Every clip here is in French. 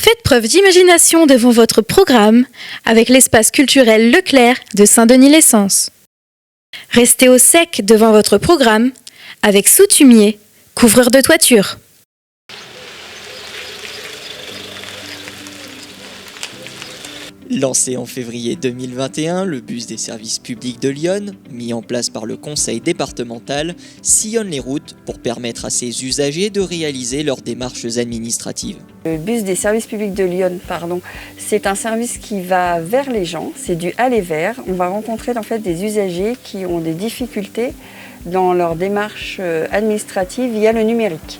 Faites preuve d'imagination devant votre programme avec l'espace culturel Leclerc de Saint-Denis-l'Essence. Restez au sec devant votre programme avec Soutumier, couvreur de toiture. Lancé en février 2021, le bus des services publics de Lyon, mis en place par le conseil départemental, sillonne les routes pour permettre à ses usagers de réaliser leurs démarches administratives. Le bus des services publics de Lyon, c'est un service qui va vers les gens, c'est du aller vers. On va rencontrer en fait des usagers qui ont des difficultés dans leur démarche administrative via le numérique.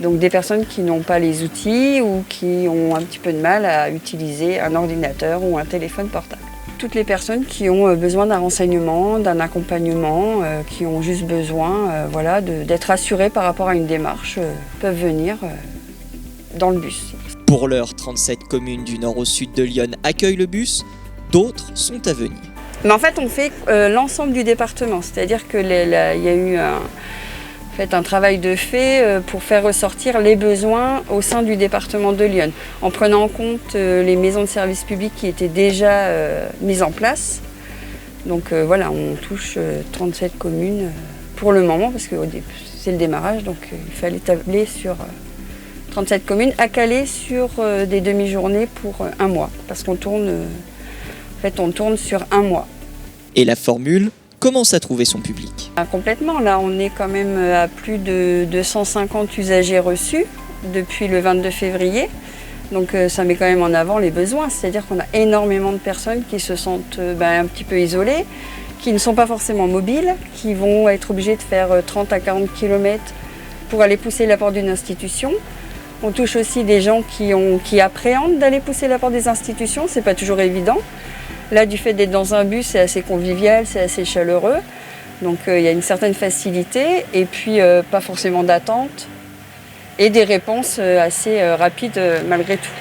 Donc des personnes qui n'ont pas les outils ou qui ont un petit peu de mal à utiliser un ordinateur ou un téléphone portable. Toutes les personnes qui ont besoin d'un renseignement, d'un accompagnement, qui ont juste besoin d'être assurées par rapport à une démarche, peuvent venir dans le bus. Pour l'heure, 37 communes du nord au sud de Lyon accueillent le bus, d'autres sont à venir. Mais en fait, on fait l'ensemble du département, c'est-à-dire qu'il y a eu un travail de fait pour faire ressortir les besoins au sein du département de Lyon, en prenant en compte les maisons de services publics qui étaient déjà mises en place. Donc on touche 37 communes pour le moment, parce que c'est le démarrage, donc il fallait tabler sur 37 communes, à caler sur des demi-journées pour un mois, parce qu'on tourne, on tourne sur un mois. Et la formule commence à trouver son public. Complètement, là on est quand même à plus de 250 usagers reçus depuis le 22 février. Donc ça met quand même en avant les besoins, c'est-à-dire qu'on a énormément de personnes qui se sentent un petit peu isolées, qui ne sont pas forcément mobiles, qui vont être obligées de faire 30 à 40 km pour aller pousser la porte d'une institution. On touche aussi des gens qui appréhendent d'aller pousser la porte des institutions, c'est pas toujours évident. Là, du fait d'être dans un bus, c'est assez convivial, c'est assez chaleureux. Donc il y a une certaine facilité et puis pas forcément d'attente et des réponses assez rapides malgré tout.